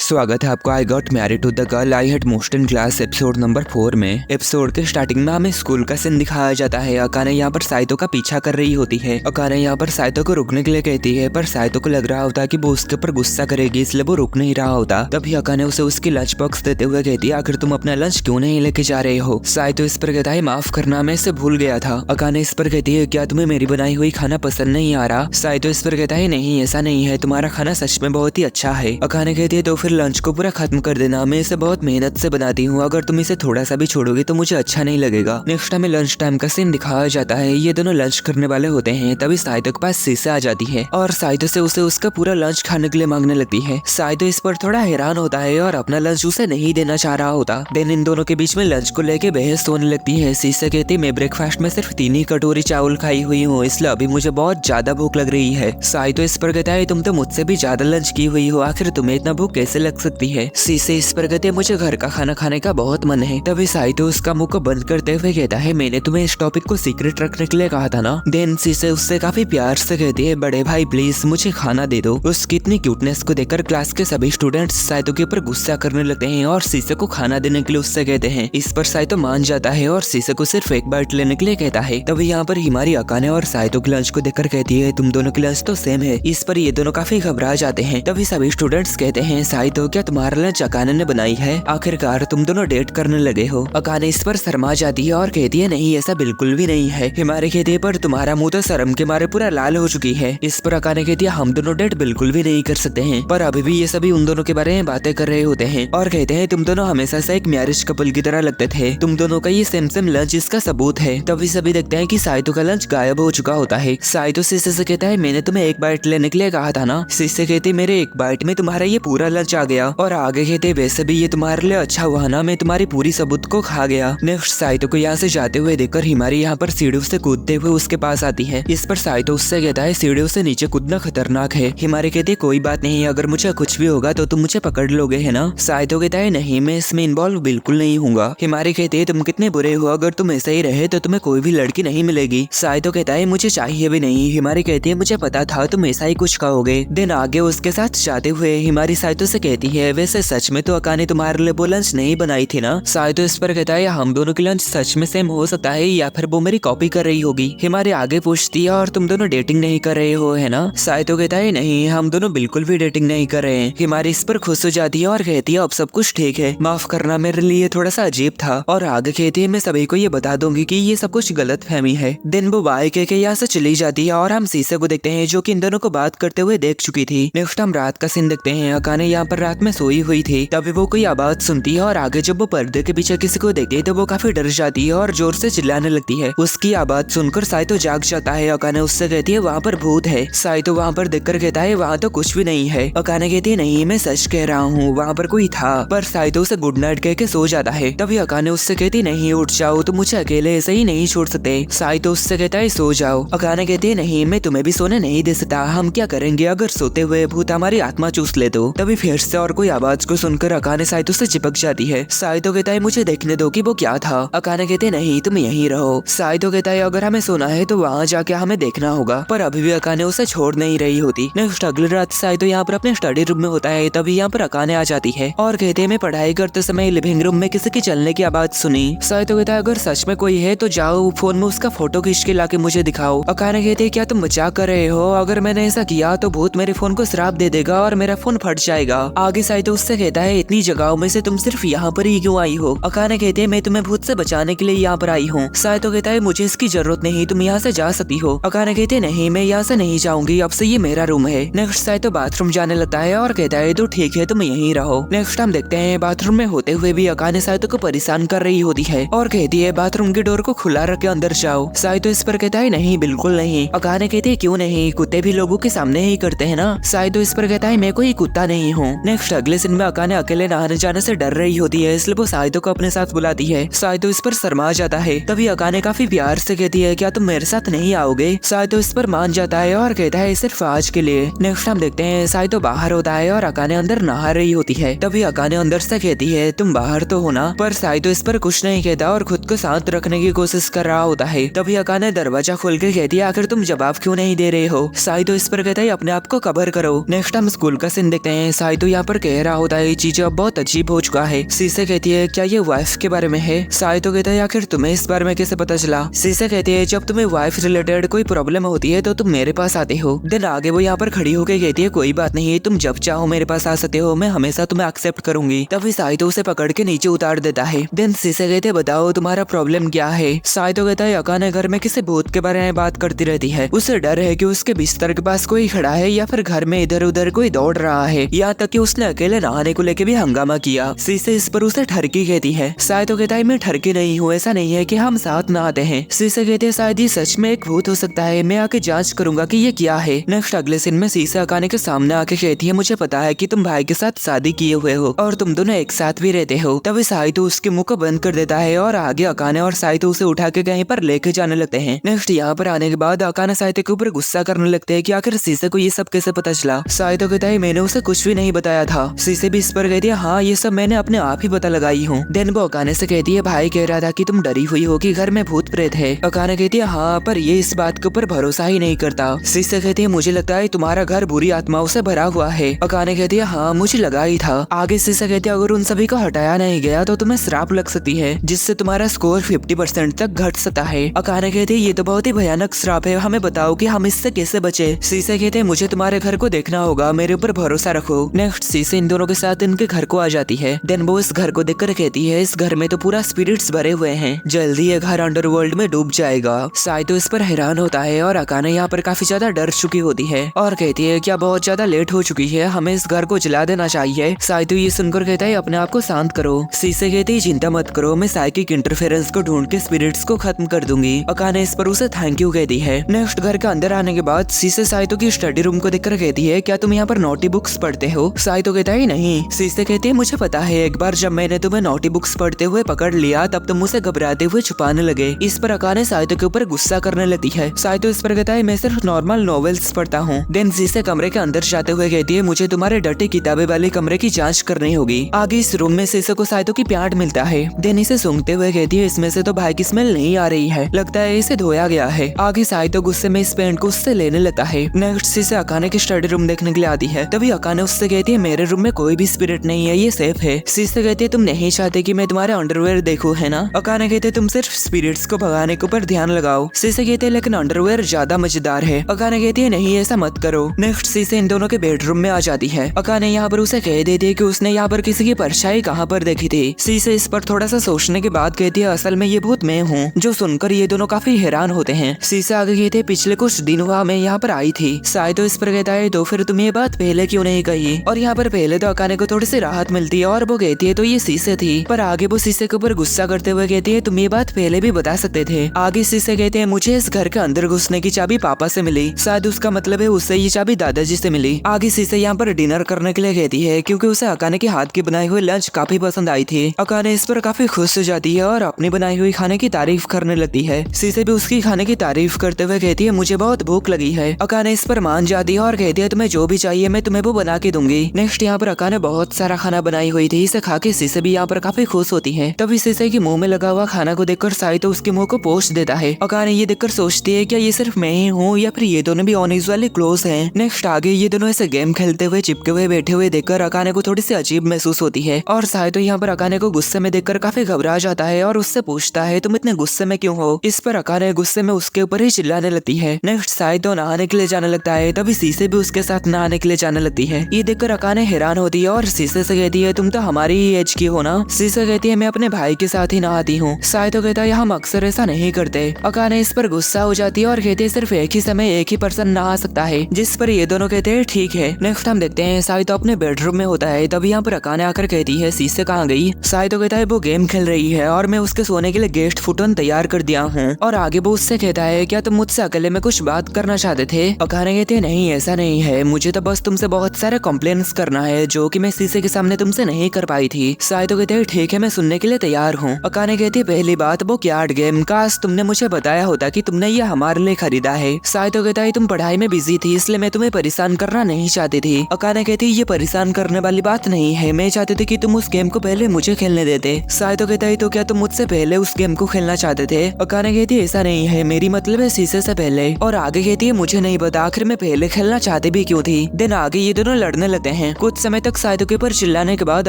स्वागत है आपको I got married to the girl I had most in class episode number 4 में। Episode के स्टार्टिंग में हमें स्कूल का सीन दिखाया जाता है। अकाने यहाँ पर साइतो का पीछा कर रही होती है। अकाने यहाँ पर साइतो को रुकने के लिए कहती है, पर साइतो को लग रहा होता है कि वो उसके ऊपर गुस्सा करेगी, इसलिए वो रुक नहीं रहा होता। तभी अकाने उसे उसकी लंच बॉक्स देते हुए कहती है, आखिर तुम अपना लंच क्यों नहीं लेके जा रहे हो। साइतो इस पर कहता है, माफ करना, मैं इसे भूल गया था। अकाने इस पर कहती है, क्या तुम्हें मेरी बनाई हुई खाना पसंद नहीं आ रहा। साइतो इस पर कहता है, नहीं ऐसा नहीं है, तुम्हारा खाना सच में बहुत ही अच्छा है। अकाने कहती है, तो फिर लंच को पूरा खत्म कर देना, मैं इसे बहुत मेहनत से बनाती हूँ, अगर तुम इसे थोड़ा सा भी छोड़ोगे तो मुझे अच्छा नहीं लगेगा। नेक्स्ट हमें लंच टाइम का सीन दिखाया जाता है। ये दोनों लंच करने वाले होते हैं। तभी साइतो के पास सीसे आ जाती है और साइतो से उसे उसका पूरा लंच खाने के लिए मांगने लगती है। साइतो इस पर थोड़ा हैरान होता है और अपना लंच उसे नहीं देना चाह रहा होता। देन इन दोनों के बीच में लंच को लेके बहस होने लगती है। सीसे कहती, मैं ब्रेकफास्ट में सिर्फ 3 ही कटोरी चावल खाई हुई हूँ, इसलिए अभी मुझे बहुत ज्यादा भूख लग रही है। साइतो इस पर कहता है, तुम तो मुझसे भी ज्यादा लंच की हुई हो, आखिर तुम्हें इतना भूख कैसे लग सकती है। सीसे इस पर कहते, मुझे घर का खाना खाने का बहुत मन है। तभी साइतो उसका मुंह को बंद करते हुए कहता है, मैंने तुम्हें इस टॉपिक को सीक्रेट रखने के लिए कहा था ना। देन सीसे उससे काफी प्यार से कहती है, बड़े भाई प्लीज मुझे खाना दे दो। उसकी इतनी क्यूटनेस को देखकर क्लास के सभी स्टूडेंट्स साइतो के ऊपर गुस्सा करने लगते हैं और सीसे को खाना देने के लिए उससे कहते हैं। इस पर साइतो मान जाता है और सीसे को सिर्फ एक बाइट लेने के लिए कहता है। तभी यहाँ पर हिमारी अकाने और साइतो के लंच को देखकर कहती है, तुम दोनों के लंच तो सेम है। इस पर ये दोनों काफी घबरा जाते हैं। तभी सभी स्टूडेंट्स कहते हैं, साइतो क्या तुम्हारा लंच अकाने ने बनाई है, आखिरकार तुम दोनों डेट करने लगे हो। अकाने इस पर शर्मा जाती है और कहती है, नहीं ऐसा बिल्कुल भी नहीं है। हिमारी कहती है, पर तुम्हारा मुंह तो शर्म के मारे पूरा लाल हो चुकी है। इस पर अकाने कहती है, हम दोनों डेट बिल्कुल भी नहीं कर सकते हैं। पर अभी भी ये सभी उन दोनों के बारे में बातें कर रहे होते हैं और कहते हैं, तुम दोनों हमेशा से एक मैरिज कपल की तरह लगते थे, तुम दोनों का ये सेम सेम लंच इसका सबूत है। तभी सभी देखते हैं कि साइतो का लंच गायब हो चुका होता है। साइतो सीसे से कहता है, मैंने तुम्हें एक बाइट लेने के लिए कहा था ना। सीसे कहते, मेरे एक बाइट में तुम्हारा ये पूरा लंच आ गया। और आगे कहते, वैसे भी ये तुम्हारे लिए अच्छा हुआ ना, मैं तुम्हारी पूरी सबूत को खा गया। नेक्स्ट साइतो को यहाँ से जाते हुए देखकर हिमारी यहाँ पर सीढ़ियों से कूदते हुए उसके पास आती है। इस पर साइतो उससे कहता है, सीढ़ियों से नीचे कूदना खतरनाक है। हिमारी कहती, कोई बात नहीं, अगर मुझे कुछ भी होगा तो तुम मुझे पकड़ लोगे है ना। साइतो कहता है, नहीं मैं इसमें इन्वॉल्व बिल्कुल नहीं हूँगा। हिमारी कहती है, तुम कितने बुरे हो, अगर तुम ऐसे ही रहे तो तुम्हें कोई भी लड़की नहीं मिलेगी। साइतो कहता है, मुझे चाहिए भी नहीं। हिमारी कहती है, मुझे पता था तुम ऐसा ही कुछ कहोगे। दिन आगे उसके साथ जाते हुए हिमारी साइतो से कहती है, वैसे सच में तो अकाने तुम्हारे लिए वो लंच नहीं बनाई थी ना। साइतो इस पर कहता है, हम दोनों के लंच सच में सेम हो सकता है या फिर वो मेरी कॉपी कर रही होगी। हिमारी आगे पूछती है, और तुम दोनों डेटिंग नहीं कर रहे हो है ना। साइतो कहता है, नहीं हम दोनों बिल्कुल भी डेटिंग नहीं कर रहे हैं। हिमारी इस पर खुश हो जाती है और कहती है, अब सब कुछ ठीक है, माफ करना मेरे लिए थोड़ा सा अजीब था। और आगे कहती है, मैं सभी को ये बता दूंगी कि ये सब कुछ गलत फहमी है। दिन वो बाय के यहाँ से चली जाती है और हम सीसे को देखते हैं जो कि इन दोनों को बात करते हुए देख चुकी थी। नेक्स्ट हम रात का सीन देखते हैं। अकाने यहाँ पर रात में सोई हुई थी। तभी वो कोई आवाज सुनती है और आगे जब वो पर्दे के पीछे किसी को देखती है तो वो काफी डर जाती है और जोर से चिल्लाने लगती है। उसकी आवाज सुनकर साइतो जाग जाता है। अकाने उससे कहती है, वहाँ पर भूत है। साइतो वहाँ पर देखकर कहता है, वहाँ तो कुछ भी नहीं है। अकाने कहती है, नहीं मैं सच कह रहा हूँ, वहाँ पर कोई था। पर साइतो उसे गुड नाइट कह के सो जाता है। तभी अकाने उससे कहती, नहीं उठ जाओ, तुम मुझे अकेले ऐसे ही नहीं छोड़ सकते। साइतो उससे कहता है, सो जाओ। अकाने कहती है, नहीं मैं तुम्हें भी सोने नहीं दे सकता, हम क्या करेंगे अगर सोते हुए भूत हमारी आत्मा चूस ले तो। तभी फिर से और कोई आवाज को सुनकर अकाने साइतो से चिपक जाती है। साइतो कहता है, मुझे देखने दो कि वो क्या था। अकाने कहते, नहीं तुम यहीं रहो। साइतो कहता है, अगर हमें सोना है तो वहाँ जाके हमें देखना होगा। पर अभी भी अकाने उसे छोड़ नहीं रही होती। नेक्स्ट अगली रात साइतो यहाँ पर अपने स्टडी रूम में होता है। तभी यहाँ पर अकाने आ जाती है और कहते हैं, मैं पढ़ाई करते समय लिविंग रूम में किसी की चलने की आवाज सुनी। साइतो कहता है, अगर सच में कोई है तो जाओ फोन में उसका फोटो खींच के लाके मुझे दिखाओ। अकाने कहते, क्या तुम मजाक कर रहे हो, अगर मैंने ऐसा किया तो भूत मेरे फोन को श्राप दे देगा और मेरा फोन फट जाएगा। आगे साइतो उससे कहता है, इतनी जगहों में से तुम सिर्फ यहाँ पर ही क्यों आई हो। अकाने कहते हैं, मैं तुम्हें भूत से बचाने के लिए यहाँ पर आई हूँ। साइतो कहता है, मुझे इसकी जरूरत नहीं, तुम यहाँ से जा सकती हो। अकाने कहते, नहीं मैं यहाँ से नहीं जाऊंगी, अब से ये मेरा रूम है। नेक्स्ट साइतो बाथरूम जाने लगता है और कहता है, तो ठीक है तुम यहीं रहो। नेक्स्ट हम देखते हैं बाथरूम में होते हुए भी अकाने साइतो को परेशान कर रही होती है और कहती है, बाथरूम के डोर को खुला रख के अंदर जाओ। साइतो इस पर कहता है, नहीं बिल्कुल नहीं। अकाने कहते हैं, क्यों नहीं, कुत्ते भी लोगों के सामने ही करते हैं ना। साइतो इस पर कहता है, मैं कोई कुत्ता नहीं हूँ। नेक्स्ट अगले सीन में अकाने अकेले नहाने जाने से डर रही होती है, इसलिए वो साइतो को अपने साथ बुलाती है। साइतो इस पर शर्मा जाता है। तभी अकाने काफी प्यार से कहती है, क्या तुम मेरे साथ नहीं आओगे। साइतो इस पर मान जाता है और कहता है, सिर्फ आज के लिए। नेक्स्ट हम देखते हैं साइतो बाहर होता है और अकाने अंदर नहा रही होती है। तभी अकाने अंदर से कहती है, तुम बाहर तो हो ना। पर साइतो इस पर कुछ नहीं कहता और खुद को शांत रखने की कोशिश कर रहा होता है। तभी अकाने दरवाजा खोल के कहती है, आखिर तुम जवाब क्यों नहीं दे रहे हो। साइतो इस पर कहता है, अपने आप को कवर करो। नेक्स्ट हम स्कूल का सीन देखते हैं। साइतो यहाँ पर कह रहा होता है ये चीजें अब बहुत अजीब हो चुका है। शीशे कहती है क्या ये वाइफ के बारे में है? साइतो कहता है आखिर तुम्हें इस बारे में कैसे पता चला? शीशे कहती है जब तुम्हें वाइफ रिलेटेड कोई प्रॉब्लम होती है तो तुम मेरे पास आते हो। देन आगे वो यहाँ पर खड़ी होकर कहती है कोई बात नहीं, तुम जब चाहो मेरे पास आ सकते हो, मैं हमेशा तुम्हें एक्सेप्ट करूंगी। तभी साइतो उसे पकड़ के नीचे उतार देता है। देन शीशे कहते हैं बताओ तुम्हारा प्रॉब्लम क्या है? साइतो कहता है अकाने घर में किसी भूत के बारे में बात करती रहती है। उसे डर है कि उसके बिस्तर के पास कोई खड़ा है या फिर घर में इधर उधर कोई दौड़ रहा है। यहाँ तक कि उसने अकेले नहाने को लेके भी हंगामा किया। शीशे इस पर उसे ठरकी कहती है। साइतो कहता है मैं ठरकी नहीं हूँ, ऐसा नहीं है कि हम साथ नहाते हैं। शीशे कहते हैं शायद ये सच में एक भूत हो सकता है, मैं आके जांच करूंगा कि ये क्या है। नेक्स्ट अगले सीन में शीशे अकाने के सामने आके कहती है मुझे पता है कि तुम भाई के साथ शादी किए हुए हो और तुम दोनों एक साथ भी रहते हो। तभी साइतो उसके मुंह को बंद कर देता है और आगे अकाने और साइतो उसे उठा के कहीं पर लेके जाने लगते हैं। नेक्स्ट यहाँ पर आने के बाद अकाने साइतो के ऊपर गुस्सा करने लगते हैं कि आखिर शीशे को ये सब कैसे पता चला। साइतो कहता है मैंने उसे कुछ भी नहीं बताया था। शीशे भी इस पर कहती है हाँ ये सब मैंने अपने आप ही पता लगाई हूँ। देन वो अकाने से कहती है भाई कह रहा था कि तुम डरी हुई हो कि घर में भूत प्रेत है। अकाने कहती है हाँ पर ये इस बात के ऊपर भरोसा ही नहीं करता। शीशे कहती है मुझे लगता है तुम्हारा घर बुरी आत्माओं से भरा हुआ है। अकाने कहती है हाँ मुझे लगा ही था। आगे शीशे कहती है अगर उन सभी को हटाया नहीं गया तो तुम्हें श्राप लग सकती है जिससे तुम्हारा स्कोर 50% तक घट सकता है। अकाने कहती है ये तो बहुत ही भयानक श्राप है, हमें बताओ कि हम इससे कैसे बचे। शीशे कहते हैं मुझे तुम्हारे घर को देखना होगा, मेरे ऊपर भरोसा रखो। नेक्स्ट शीशे इन दोनों के साथ इनके घर को आ जाती है। देन वो इस घर को देखकर कहती है इस घर में तो पूरा स्पिरिट्स भरे हुए हैं, जल्दी ये घर अंडरवर्ल्ड में डूब जाएगा। साइतो इस पर हैरान होता है और अकाने यहाँ पर काफी ज्यादा डर चुकी होती है और कहती है क्या बहुत ज्यादा लेट हो चुकी है, हमें इस घर को जला देना चाहिए। साइतो ये सुनकर कहता है अपने आप को शांत करो। शीशे कहती है चिंता मत करो, मैं साइकिक इंटरफेरेंस को ढूंढ के स्पिरिट्स को खत्म कर दूंगी। अकाने इस पर उसे थैंक यू कहती है। नेक्स्ट घर के अंदर आने के बाद शीशे साइतो की स्टडी रूम को देखकर कहती है क्या तुम यहाँ पर नोटी बुक्स पढ़ते हो? साइतो कहता है नहीं। शीशे कहती है मुझे पता है, एक बार जब मैंने तुम्हें नोटी बुक्स पढ़ते हुए पकड़ लिया तब तुम मुझे घबराते हुए छुपाने लगे। इस पर अकाने साइतो के ऊपर गुस्सा करने लगती है। साइतो इस पर कहता है मैं सिर्फ नॉर्मल नॉवेल्स पढ़ता हूँ। देन शीशे कमरे के अंदर जाते हुए कहती है मुझे तुम्हारे डटी किताबें वाले कमरे की जांच करनी होगी। आगे इस रूम में शीशे को साइतो की प्याट मिलता है। देन इसे सूंघते हुए कहती है इसमें से तो भाई की स्मेल नहीं आ रही है, लगता है इसे धोया गया है। आगे साइतो गुस्से में इस पेंट को उससे लेने लगता है। नेक्स्ट शीशे अकाने की स्टडी रूम देखने के लिए आती है। तभी अकाने उससे कहती है मेरे रूम में कोई भी स्पिरिट नहीं है, ये सेफ है। शीशे कहती है तुम नहीं चाहते कि मैं तुम्हारे अंडरवेयर देखूं है ना? अकाने कहते तुम सिर्फ स्पिरिट्स को भगाने के ऊपर ध्यान लगाओ। शीशे कहते लेकिन अंडरवेयर ज्यादा मजेदार है। अकाने कहती है नहीं ऐसा मत करो। नेक्स्ट शीशे इन दोनों के बेडरूम में आ जाती है। अकाने यहाँ पर उसे कह देती है कि उसने यहाँ पर किसी की परछाई कहाँ पर देखी थी। शीशे इस पर थोड़ा सा सोचने के बाद कहती है असल में ये भूत मैं हूँ। जो सुनकर ये दोनों काफी हैरान होते हैं। शीशे आगे कहते पिछले कुछ दिन हुआ मैं यहाँ पर आई थी। साइतो इस पर कहता है तो फिर तुम ये बात पहले क्यों नहीं कही? और यहाँ पर पहले तो अकाने को थोड़ी सी राहत मिलती है और वो कहती है तो ये शीशे थी, पर आगे वो शीशे के ऊपर गुस्सा करते हुए कहती है तुम ये बात पहले भी बता सकते थे। आगे शीशे कहते हैं मुझे इस घर के अंदर घुसने की चाबी पापा से मिली, शायद उसका मतलब है उससे ये चाबी दादाजी से मिली। आगे शीशे यहाँ पर डिनर करने के लिए कहती है क्योंकि उसे अकाने के हाथ की बनाई हुई लंच काफी पसंद आई थी। अकाने इस पर काफी खुश हो जाती है और अपनी बनाई हुई खाने की तारीफ करने लगती है। शीशे भी उसकी खाने की तारीफ करते हुए कहती है मुझे बहुत भूख लगी है। अकाने इस पर मान जाती है और कहती है तुम्हें जो भी चाहिए मैं तुम्हें वो बना के दूंगी। नेक्स्ट यहाँ पर अकाने बहुत सारा खाना बनाई हुई थी, इसे खा के शीशे भी यहाँ पर काफी खुश होती है। तभी शीशे के मुंह में लगा हुआ खाना को देखकर साइतो उसके मुंह को पोंछ देता है। अकाने ये देखकर सोचती है क्या ये सिर्फ मैं ही हूँ या फिर ये दोनों भी ऑनिज वाले क्लोज हैं। नेक्स्ट आगे ये दोनों ऐसे गेम खेलते हुए चिपके हुए बैठे हुए देखकर अकाने को थोड़ी सी अजीब महसूस होती है और साइतो यहाँ पर अकाने को गुस्से में देखकर काफी घबरा जाता है और उससे पूछता है तुम इतने गुस्से में क्यों हो? इस पर अकाने गुस्से में उसके ऊपर ही चिल्लाने लगती है। नेक्स्ट साइतो नहाने के लिए जाने लगता है, तभी शीशे भी उसके साथ नहाने के लिए जाने लगती है। ये देखकर अकाने हैरान होती है और शीशे से कहती है तुम तो हमारी ही एज की हो ना? शीशे कहती है मैं अपने भाई के साथ ही नहाती हूँ। साइतो कहता है हम अक्सर ऐसा नहीं करते। अकाने इस पर गुस्सा हो जाती है और कहती है सिर्फ एक ही समय एक ही पर्सन नहा सकता है, जिस पर ये दोनों कहते हैं ठीक है। नेक्स्ट हम देखते हैं साइतो अपने बेडरूम में होता है, तभी यहाँ पर अकाने आकर कहती है शीशे कहाँ गई? साइतो कहता है वो गेम खेल रही है और मैं उसके सोने के लिए गेस्ट फुटन तैयार कर दिया हूँ। और आगे वो उससे कहता है क्या तुम मुझसे अकेले में कुछ बात करना चाहते थे? अकाने कहते हैं नहीं ऐसा नहीं है, मुझे तो बस तुमसे बहुत सारे कॉम्प्लेन्स करना है जो कि मैं शीशे के सामने तुमसे नहीं कर पाई थी। साइतो कहते हैं ठीक है मैं सुनने के लिए तैयार हूँ। अकाने कहती है पहली बात वो कैट गेम, काश तुमने मुझे बताया होता कि तुमने ये हमारे लिए खरीदा है। साइतो कहता है तुम पढ़ाई में बिजी थी इसलिए मैं तुम्हें परेशान करना नहीं चाहती थी। अकाने कहती है ये परेशान करने वाली बात नहीं है, मैं चाहती थी कि तुम उस गेम को पहले मुझे खेलने देते। साइतो कहता है तो क्या तुम मुझसे पहले उस गेम को खेलना चाहते थे? अकाने कहती है ऐसा नहीं है, मेरी मतलब है शीशे से पहले। और आगे कहती है मुझे नहीं पता आखिर मैं पहले खेलना चाहती भी क्यों थी। देन आगे ये दोनों लड़ने लगते हैं हैं। कुछ समय तक साइतो के ऊपर चिल्लाने के बाद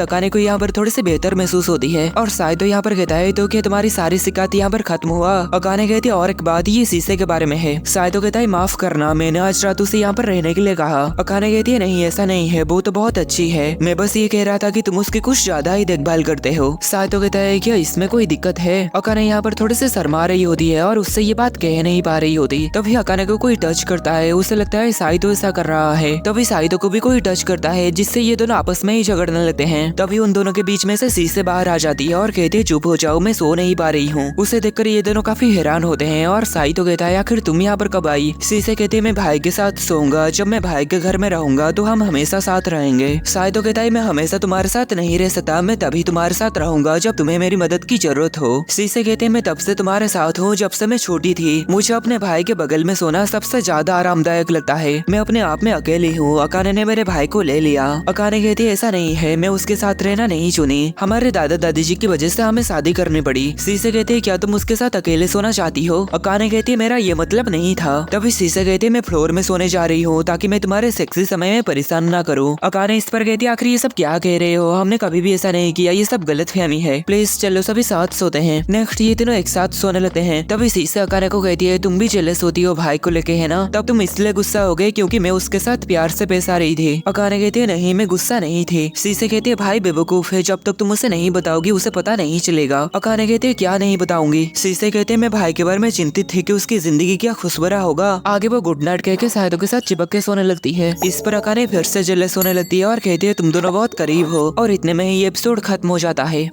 अकाने को यहाँ पर थोड़ी सी बेहतर महसूस होती है और साइतो यहाँ पर कहता है तो क्या तुम्हारी सारी शिकायत यहाँ पर खत्म हुआ। अकाने कहती है और एक बात ये शीशे के बारे में है। साइतो कहता है माफ करना, मैंने आज रात उसे यहाँ पर रहने के लिए कहा। अकाने कहती है नहीं ऐसा नहीं है, वो तो बहुत अच्छी है, मैं बस ये कह रहा था कि तुम उसकी कुछ ज्यादा ही देखभाल करते हो। साइतो कहता है क्या इसमें कोई दिक्कत है। अकाने यहाँ पर थोड़ी सी शर्मा रही होती है और उससे ये बात कह नहीं पा रही होती। तभी अकाने को कोई टच करता है, उसे लगता है साइतो ऐसा कर रहा है। तभी साइतो को भी कोई टच करता है जिससे ये दोनों आपस में ही झगड़ने लगते हैं। तभी उन दोनों के बीच में से शीशे बाहर आ जाती है और कहते चुप हो जाओ, मैं सो नहीं पा रही हूँ। उसे देखकर ये दोनों काफी हैरान होते हैं और साइतो कहता है आखिर तुम यहाँ पर कब आई। शीशे कहते मैं भाई के साथ सोऊंगा, जब मैं भाई के घर में रहूंगा तो हम हमेशा साथ रहेंगे। साइतो कहता है मैं हमेशा तुम्हारे साथ नहीं रह सकता, मैं तभी तुम्हारे साथ रहूंगा जब तुम्हें मेरी मदद की जरूरत हो। शीशे कहते मैं तब से तुम्हारे साथ हूँ जब से मैं छोटी थी, मुझे अपने भाई के बगल में सोना सबसे ज्यादा आरामदायक लगता है, मैं अपने आप में अकेली हूँ, अकाने ने मेरे भाई को ले लिया। अकाने कहती ऐसा नहीं है, मैं उसके साथ रहना नहीं चुनी, हमारे दादा दादी जी की वजह से हमें शादी करनी पड़ी। शीशे कहते क्या तुम उसके साथ अकेले सोना चाहती हो। अकाने कहती मेरा ये मतलब नहीं था। तभी शीशे कहते मैं फ्लोर में सोने जा रही हूँ ताकि मैं तुम्हारे सेक्सी समय में परेशान ना करूँ। अकाने इस पर कहती आखिर ये सब क्या कह रहे हो, हमने कभी भी ऐसा नहीं किया, ये सब गलतफहमी है, प्लीज चलो सभी साथ सोते हैं। नेक्स्ट ये तीनों एक साथ सोने लगते हैं। तभी शीशे अकाने को कहती है तुम भी जेलस होती हो भाई को लेके है ना, तब तुम इसलिए गुस्सा हो गए क्योंकि मैं उसके साथ प्यार से पेश आ रही थी। अकाने कहती है नहीं मैं गुस्सा नहीं थी। शीशे कहती है भाई बेवकूफ है, जब तक तुम उसे नहीं बताओगी उसे पता नहीं चलेगा। अकाने कहती है क्या नहीं बताऊंगी। शीशे कहते हैं मैं भाई के बारे में चिंतित थी कि उसकी जिंदगी क्या खुशबरा होगा। आगे वो गुड नाइट कह के साइतो के साथ चिपक के सोने लगती है। इस पर अकाने फिर से जेलस होने लगती है और कहती है तुम दोनों बहुत करीब हो और इतने में ही एपिसोड खत्म हो जाता है।